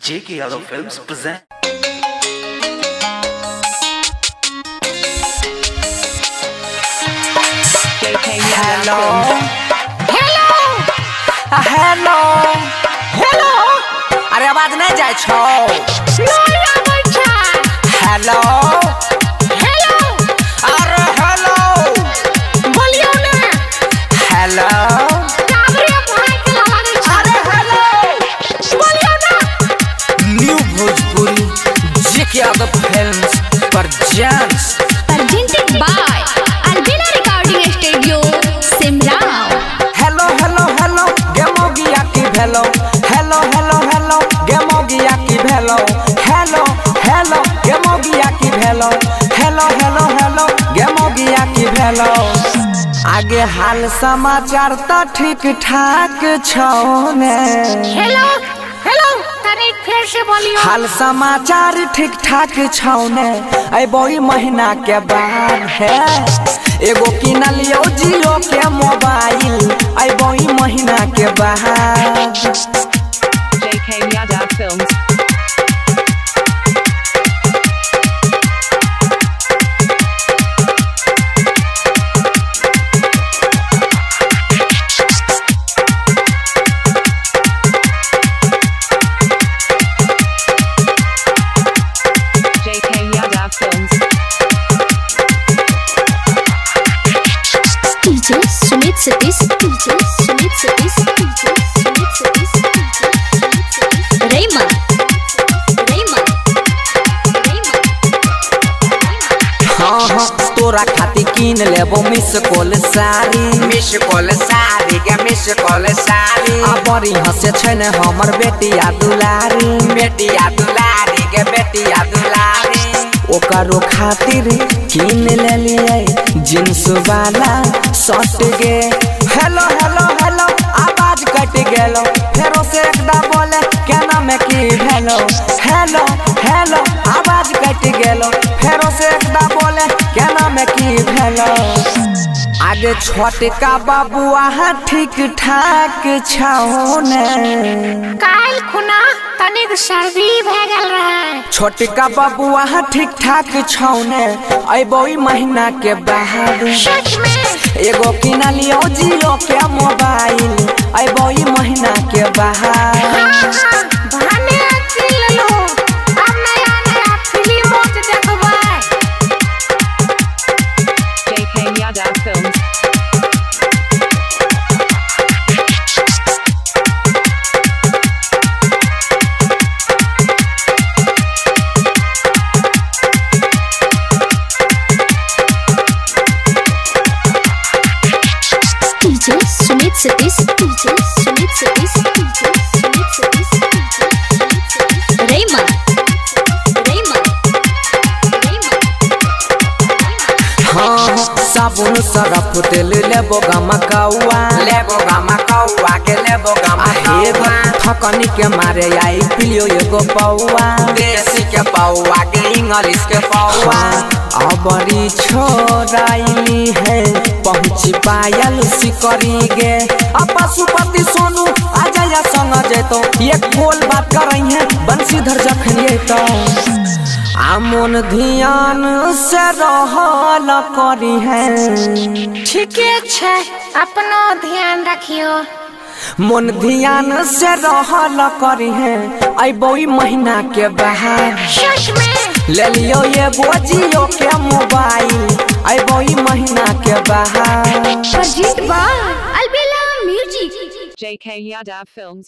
J.K. Yadav Films present. Hello, hello, hello. अरे आवाज नहीं जाए छो। हेलो हेलो अरे हेलो बोलियो ना। हेलो अरे हेलो बोलियो ना। New Bhojpuri JK Yadav films presented by Albina Recording Studio, Simrao. Hello hello hello गेमोगिया की भेलो। हेलो हेलो हेलो गेमोगिया की भेलो। हेलो हेलो गेमोगिया की भेलो। हेलो हेलो हेलो गेमोगिया की भेलो। आगे हाल समाचार तो ठीक ठाक छौ ने। हेलो हेलो तनिक फिर से बोलियो। हाल समाचार ठीक ठाक छौ ने। अबोई महीना के बाद है एगो किन लियो जियो के मोबाइल। अबोई महीना के बाद JK Yadav Films. JK Yadav Films. DJ Sumit Satish, DJ Sumit Satish, DJ Sumit Satish, Rayman, Rayman, Rayman. हाँ हाँ तोरा खाती किन लेबो miss call sari. Miss call sari के मिस कॉल साड़ी। आ बड़ी हंसे छै ने हमर बेटिया दुलारी। बेटिया दुलारी के बेटिया दुलारी। ओकरो खातिर किन लेलिए जींस वाला शर्ट गे। हेलो हेलो हेलो आवाज कट गेलो। फेरो से एकदा बोले केना में की भेलो। हेलो हेलो आवाज कट गेलो। फेरो से एकदा बोले केना में की भेलो। आगे छोटका बाबुआ ठीक ठाक छौ ने। काल खुना तनिक सर्दी भए गेल रहे। छोटका बाबुआ ठीक ठाक छौ ने। अबोई महीना के बाद सच में एगो किन लियो जियो के मोबाइल। अबोई महीना के बाद बहाने अच्छी लो। अब नया नया फिल्मों देखबै। JK Yadav Films. DJ Sumit Satish, DJ Sumit Satish, DJ Sumit Satish, Rayman, Rayman, Rayman. हाँ साबुन सरफ तेल लेबो गमकौआ। लेबो गमकौआ के लेबो गमकौआ। थकनी के मारे आई पिलियो एगो पौआ। देसी के पौआ के इंग्लिश के पौआ। अबरी छोराइली है पहुँची पायल सिकरी गे। अब पशुपति सोनू आजा संग जेतो। एक बोल बात करई है बंशीधर जखन ये तो। आमन ध्यान से रहल करी है। ठीके छै अपनो ध्यान रखियो। मन ध्यान से रहल करी है। अबोई महीना के बाद सच में ले लियो ये जियो के मोबाइल। अबोई महीना के बाद presented by Albina Music. JK Yadav Films.